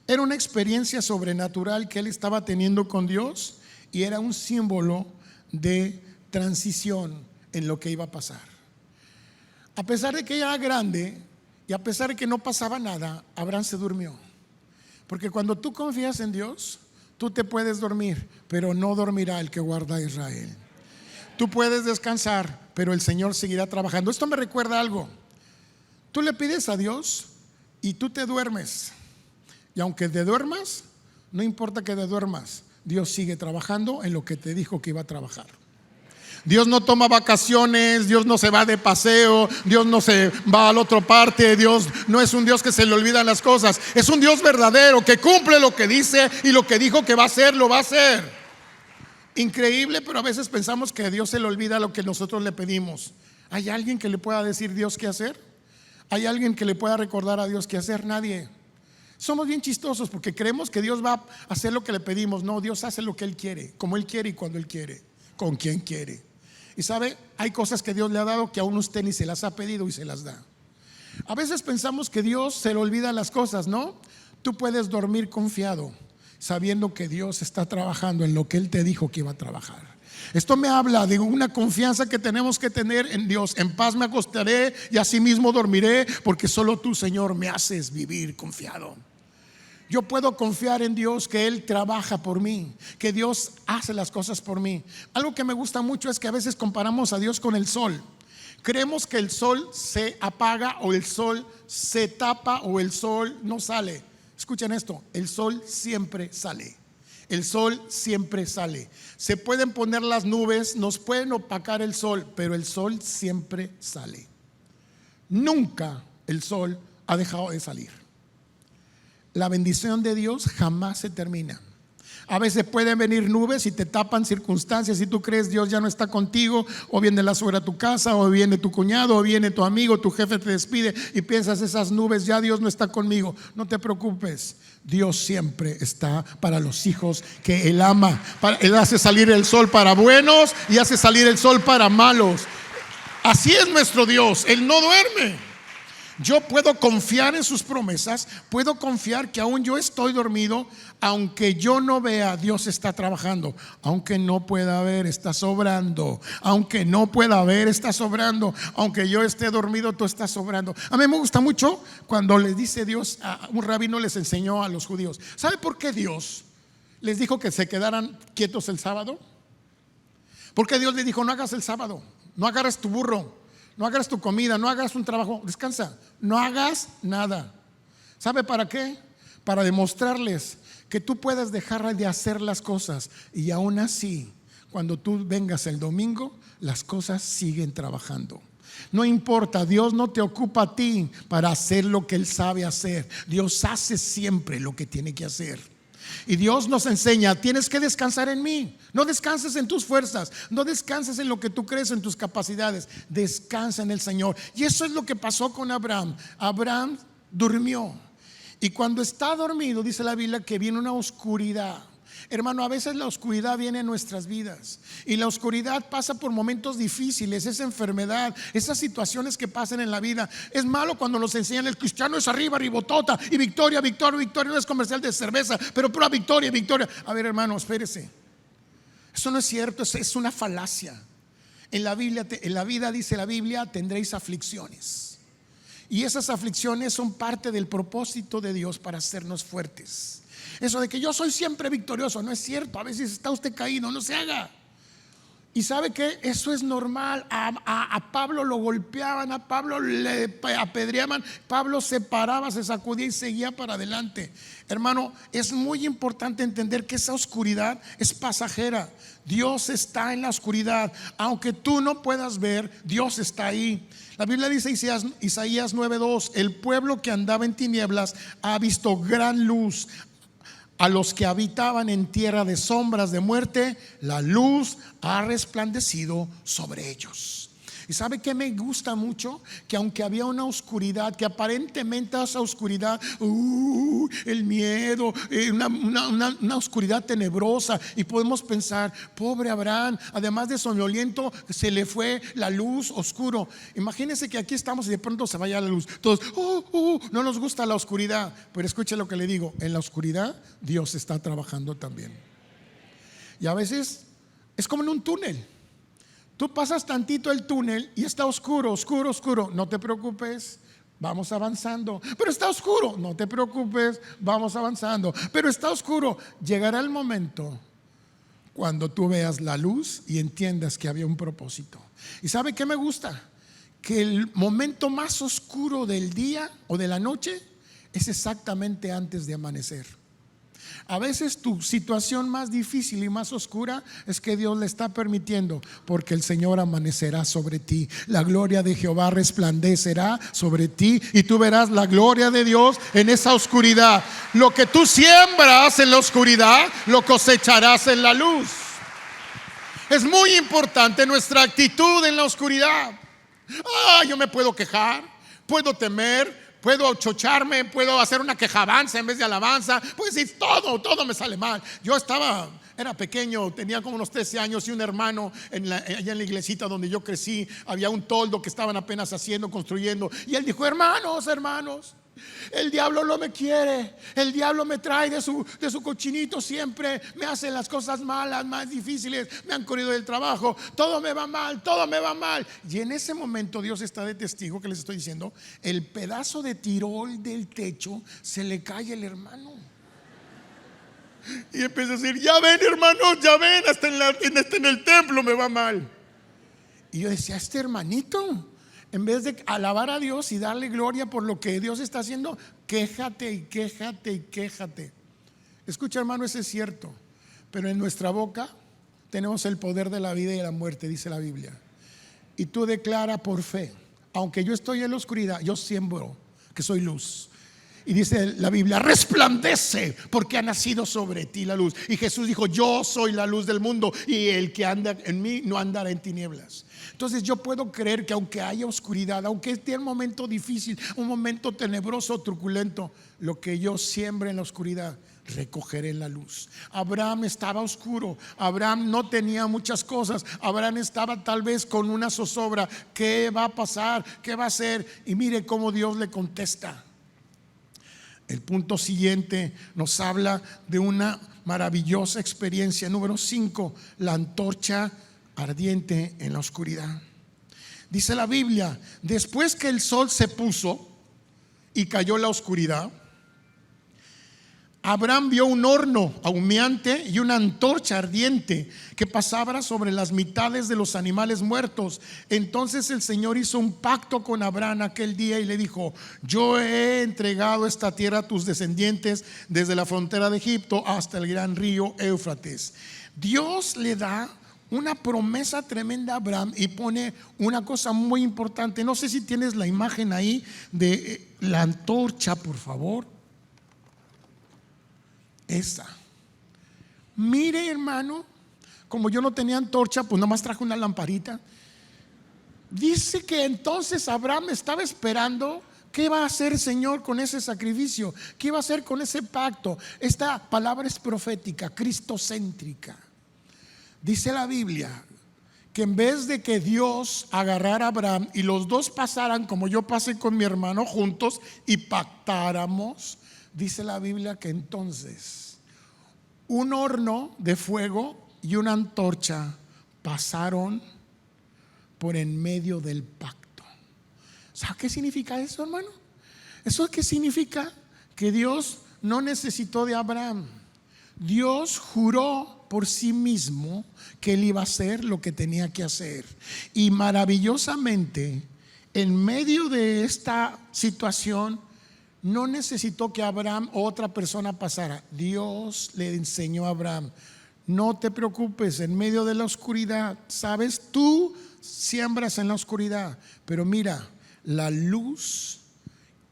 Era una experiencia sobrenatural que él estaba teniendo con Dios y era un símbolo de transición en lo que iba a pasar. A pesar de que ella era grande y a pesar de que no pasaba nada, Abraham se durmió. Porque cuando tú confías en Dios, tú te puedes dormir, pero no dormirá el que guarda a Israel. Tú puedes descansar, pero el Señor seguirá trabajando. Esto me recuerda algo. Tú le pides a Dios y tú te duermes. Y aunque te duermas, no importa que te duermas, Dios sigue trabajando en lo que te dijo que iba a trabajar. Dios no toma vacaciones, Dios no se va de paseo, Dios no se va a la otra parte. Dios no es un Dios que se le olvidan las cosas. Es un Dios verdadero que cumple lo que dice y lo que dijo que va a hacer, lo va a hacer. Increíble, pero a veces pensamos que a Dios se le olvida lo que nosotros le pedimos. ¿Hay alguien que le pueda decir Dios qué hacer? ¿Hay alguien que le pueda recordar a Dios qué hacer? Nadie. Somos bien chistosos porque creemos que Dios va a hacer lo que le pedimos. No, Dios hace lo que Él quiere, como Él quiere y cuando Él quiere, con quien quiere. Y sabe, hay cosas que Dios le ha dado que aún usted ni se las ha pedido y se las da. A veces pensamos que Dios se le olvidan las cosas, ¿no? Tú puedes dormir confiado, sabiendo que Dios está trabajando en lo que Él te dijo que iba a trabajar. Esto me habla de una confianza que tenemos que tener en Dios. En paz me acostaré y asimismo dormiré, porque solo tú, Señor, me haces vivir confiado. Yo puedo confiar en Dios, que Él trabaja por mí, que Dios hace las cosas por mí. Algo que me gusta mucho es que a veces comparamos a Dios con el sol. Creemos que el sol se apaga o el sol se tapa o el sol no sale. Escuchen esto, el sol siempre sale. El sol siempre sale. Se pueden poner las nubes, nos pueden opacar el sol, pero el sol siempre sale. Nunca el sol ha dejado de salir. La bendición de Dios jamás se termina. A veces pueden venir nubes y te tapan circunstancias y tú crees Dios ya no está contigo, o viene la suegra a tu casa, o viene tu cuñado, o viene tu amigo, tu jefe te despide y piensas esas nubes, ya Dios no está conmigo. No te preocupes, Dios siempre está para los hijos que Él ama. Él hace salir el sol para buenos y hace salir el sol para malos. Así es nuestro Dios, Él no duerme. Yo puedo confiar en sus promesas, puedo confiar que aún yo estoy dormido, aunque yo no vea, Dios está trabajando. Aunque no pueda ver, está sobrando. Aunque no pueda ver, está sobrando. Aunque yo esté dormido, tú estás sobrando. A mí me gusta mucho cuando les dice Dios, un rabino les enseñó a los judíos. ¿Sabe por qué Dios les dijo que se quedaran quietos el sábado? Porque Dios les dijo: no hagas el sábado, no agarres tu burro, no hagas tu comida, no hagas un trabajo, descansa, no hagas nada. ¿Sabe para qué? Para demostrarles que tú puedes dejar de hacer las cosas y aún así, cuando tú vengas el domingo, las cosas siguen trabajando. No importa, Dios no te ocupa a ti para hacer lo que Él sabe hacer. Dios hace siempre lo que tiene que hacer. Y Dios nos enseña: tienes que descansar en mí. No descanses en tus fuerzas, no descanses en lo que tú crees, en tus capacidades. Descansa en el Señor. Y eso es lo que pasó con Abraham. Abraham durmió. Y cuando está dormido, dice la Biblia que viene una oscuridad. Hermano, a veces la oscuridad viene en nuestras vidas y la oscuridad pasa por momentos difíciles, esa enfermedad, esas situaciones que pasan en la vida. Es malo cuando nos enseñan el cristiano es arriba, ribotota y victoria, victoria, victoria. No es comercial de cerveza, pero pura victoria, victoria. A ver, hermano, espérese. Eso no es cierto, es una falacia. En la vida dice la Biblia, tendréis aflicciones. Y esas aflicciones son parte del propósito de Dios para hacernos fuertes. Eso de que yo soy siempre victorioso, no es cierto. A veces está usted caído, no se haga. Y sabe que eso es normal. A Pablo lo golpeaban, a Pablo le apedreaban, Pablo se paraba, se sacudía y seguía para adelante. Hermano, es muy importante entender que esa oscuridad es pasajera. Dios está en la oscuridad. Aunque tú no puedas ver, Dios está ahí. La Biblia dice, Isaías 9:2, el pueblo que andaba en tinieblas ha visto gran luz. A los que habitaban en tierra de sombras de muerte, la luz ha resplandecido sobre ellos. ¿Y sabe qué me gusta mucho? Que aunque había una oscuridad, que aparentemente esa oscuridad, el miedo, una oscuridad tenebrosa, y podemos pensar, pobre Abraham, además de soñoliento, se le fue la luz, oscuro. Imagínense que aquí estamos y de pronto se vaya la luz. Todos, no nos gusta la oscuridad. Pero escuche lo que le digo, en la oscuridad Dios está trabajando también. Y a veces es como en un túnel. Tú pasas tantito el túnel y está oscuro, oscuro, oscuro. No te preocupes, vamos avanzando. Pero está oscuro, no te preocupes, vamos avanzando. Pero está oscuro. Llegará el momento cuando tú veas la luz y entiendas que había un propósito. ¿Y sabe qué me gusta? Que el momento más oscuro del día o de la noche es exactamente antes de amanecer. A veces tu situación más difícil y más oscura es que Dios le está permitiendo, porque el Señor amanecerá sobre ti. La gloria de Jehová resplandecerá sobre ti y tú verás la gloria de Dios en esa oscuridad. Lo que tú siembras en la oscuridad, lo cosecharás en la luz. Es muy importante nuestra actitud en la oscuridad. Yo me puedo quejar, puedo temer, puedo achocharme, puedo hacer una quejabanza en vez de alabanza. Pues sí, todo me sale mal. Yo era pequeño, tenía como unos 13 años y un hermano allá en la iglesita donde yo crecí, había un toldo que estaban apenas haciendo, construyendo. Y él dijo, hermanos, el diablo no me quiere, el diablo me trae de su cochinito siempre, me hacen las cosas malas, más difíciles, me han corrido del trabajo, todo me va mal. Y en ese momento Dios está de testigo que les estoy diciendo, el pedazo de tirol del techo se le cae al hermano. Y empieza a decir, ya ven hermanos, ya ven, hasta en el templo me va mal. Y yo decía, este hermanito, en vez de alabar a Dios y darle gloria por lo que Dios está haciendo, quéjate y quéjate y quéjate. Escucha, hermano, eso es cierto. Pero en nuestra boca tenemos el poder de la vida y de la muerte, dice la Biblia. Y tú declara por fe, aunque yo estoy en la oscuridad, yo siembro que soy luz. Y dice la Biblia, resplandece porque ha nacido sobre ti la luz. Y Jesús dijo, yo soy la luz del mundo y el que anda en mí no andará en tinieblas. Entonces yo puedo creer que aunque haya oscuridad, aunque esté un momento difícil, un momento tenebroso, truculento, lo que yo siembre en la oscuridad, recogeré en la luz. Abraham estaba oscuro, Abraham no tenía muchas cosas, Abraham estaba tal vez con una zozobra. ¿Qué va a pasar? ¿Qué va a hacer? Y mire cómo Dios le contesta. El punto siguiente nos habla de una maravillosa experiencia. Número 5, la antorcha ardiente en la oscuridad. Dice la Biblia, después que el sol se puso y cayó la oscuridad, Abraham vio un horno humeante y una antorcha ardiente que pasaba sobre las mitades de los animales muertos. Entonces el Señor hizo un pacto con Abraham aquel día y le dijo, yo he entregado esta tierra a tus descendientes desde la frontera de Egipto hasta el gran río Éufrates. Dios le da una promesa tremenda a Abraham y pone una cosa muy importante. No sé si tienes la imagen ahí de la antorcha, por favor. Esa. Mire, hermano, como yo no tenía antorcha, pues nomás traje una lamparita. Dice que entonces Abraham estaba esperando ¿Qué va a hacer, Señor, con ese sacrificio? ¿Qué va a hacer con ese pacto? Esta palabra es profética, cristocéntrica. Dice la Biblia que en vez de que Dios agarrara a Abraham y los dos pasaran como yo pasé con mi hermano juntos y pactáramos, dice la Biblia que entonces un horno de fuego y una antorcha pasaron por en medio del pacto. ¿Sabe qué significa eso, hermano? Eso qué significa que Dios no necesitó de Abraham. Dios juró por sí mismo que él iba a hacer lo que tenía que hacer. Y maravillosamente, en medio de esta situación, no necesitó que Abraham o otra persona pasara. Dios le enseñó a Abraham: no te preocupes, en medio de la oscuridad, sabes, tú siembras en la oscuridad, pero mira, la luz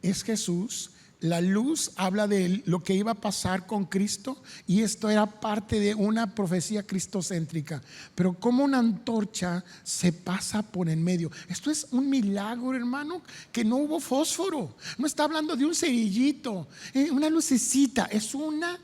es Jesús. La luz habla de lo que iba a pasar con Cristo, y esto era parte de una profecía cristocéntrica. Pero como una antorcha se pasa por en medio. Esto es un milagro, hermano, que no hubo fósforo. No está hablando de un cerillito, una lucecita. Es una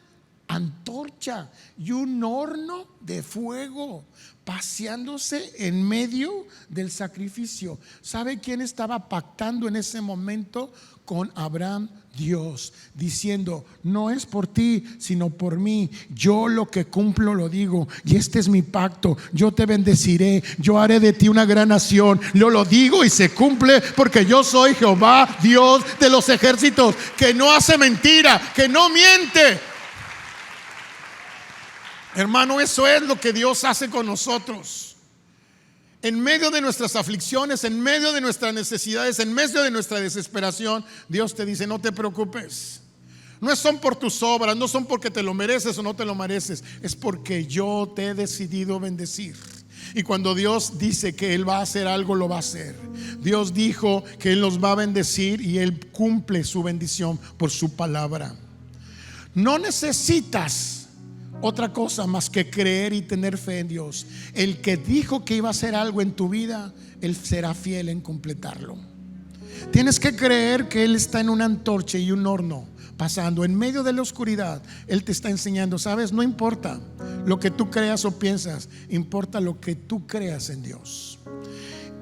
antorcha y un horno de fuego paseándose en medio del sacrificio. ¿Sabe quién estaba pactando en ese momento con Abraham? Dios, diciendo: no es por ti, sino por mí. Yo lo que cumplo lo digo, y este es mi pacto. Yo te bendeciré, yo haré de ti una gran nación. Yo lo digo y se cumple, porque yo soy Jehová, Dios de los ejércitos, que no hace mentira, que no miente. Hermano, eso es lo que Dios hace con nosotros. En medio de nuestras aflicciones, en medio de nuestras necesidades, en medio de nuestra desesperación, Dios te dice: no te preocupes. No son por tus obras, no son porque te lo mereces o no te lo mereces. Es porque yo te he decidido bendecir. Y cuando Dios dice que Él va a hacer algo, lo va a hacer. Dios dijo que Él nos va a bendecir, y Él cumple su bendición por su palabra. No necesitas otra cosa más que creer y tener fe en Dios. El que dijo que iba a hacer algo en tu vida, Él será fiel en completarlo. Tienes que creer que Él está en una antorcha y un horno pasando en medio de la oscuridad. Él te está enseñando: sabes, no importa lo que tú creas o piensas, importa lo que tú creas en Dios.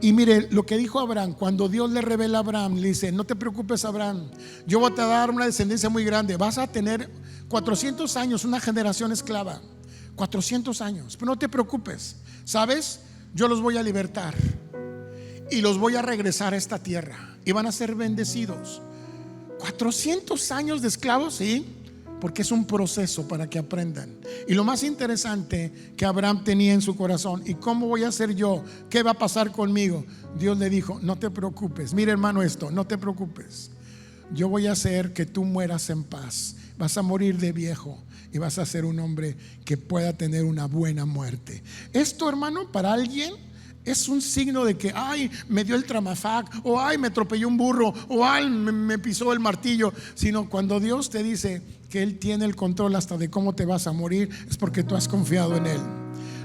Y mire lo que dijo Abraham cuando Dios le revela a Abraham. Le dice: no te preocupes, Abraham, yo voy a dar una descendencia muy grande. Vas a tener 400 años, una generación esclava, 400 años, pero no te preocupes. ¿Sabes? Yo los voy a libertar y los voy a regresar a esta tierra, y van a ser bendecidos. 400 años de esclavos, sí, porque es un proceso para que aprendan. Y lo más interesante que Abraham tenía en su corazón: ¿y cómo voy a hacer yo? ¿Qué va a pasar conmigo? Dios le dijo: no te preocupes. Mira, hermano, esto: no te preocupes. Yo voy a hacer que tú mueras en paz. Vas a morir de viejo y vas a ser un hombre que pueda tener una buena muerte. Esto, hermano, para alguien es un signo de que: ay, me dio el tramafac, o ay, me atropelló un burro, o ay, me pisó el martillo. Sino cuando Dios te dice que Él tiene el control hasta de cómo te vas a morir, es porque tú has confiado en Él.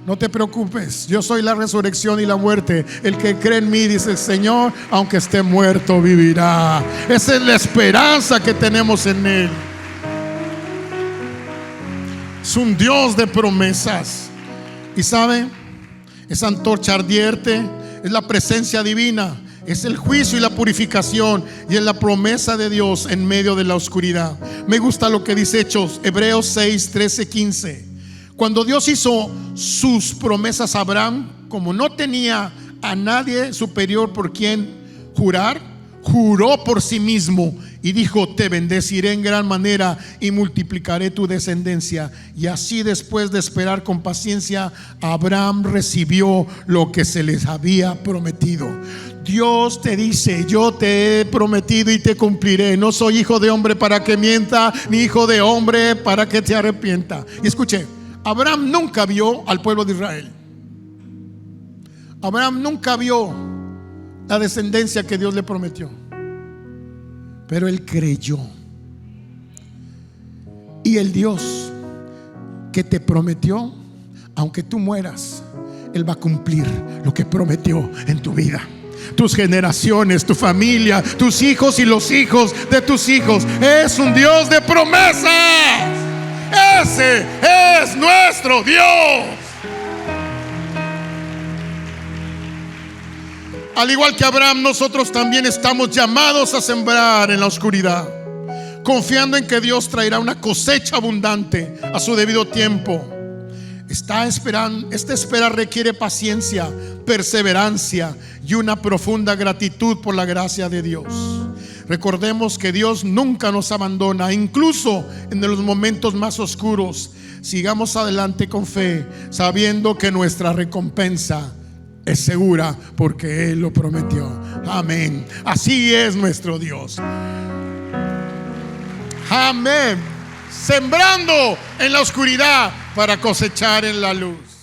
No te preocupes, yo soy la resurrección y la muerte. El que cree en mí, dice el Señor, aunque esté muerto, vivirá. Esa es la esperanza que tenemos en Él. Es un Dios de promesas. Y sabe, esa antorcha ardiente es la presencia divina, es el juicio y la purificación, y es la promesa de Dios en medio de la oscuridad. Me gusta lo que dice Hebreos 6, 13, 15. Cuando Dios hizo sus promesas a Abraham, como no tenía a nadie superior por quien jurar, juró por sí mismo y dijo: te bendeciré en gran manera y multiplicaré tu descendencia. Y así, después de esperar con paciencia, Abraham recibió lo que se les había prometido. Dios te dice: yo te he prometido y te cumpliré. No soy hijo de hombre para que mienta, ni hijo de hombre para que te arrepienta. Y escuche, Abraham nunca vio al pueblo de Israel. Abraham nunca vio la descendencia que Dios le prometió, pero él creyó. Y el Dios que te prometió, aunque tú mueras, Él va a cumplir lo que prometió en tu vida. tus generaciones, tu familia, tus hijos y los hijos de tus hijos. Es un Dios de promesas. Ese es nuestro Dios. Al igual que Abraham, nosotros también estamos llamados a sembrar en la oscuridad, confiando en que Dios traerá una cosecha abundante a su debido tiempo. Esta espera requiere paciencia, perseverancia y una profunda gratitud por la gracia de Dios. Recordemos que Dios nunca nos abandona, incluso en los momentos más oscuros. Sigamos adelante con fe, sabiendo que nuestra recompensa es segura, porque Él lo prometió. Amén. Así es nuestro Dios. Amén. Sembrando en la oscuridad para cosechar en la luz.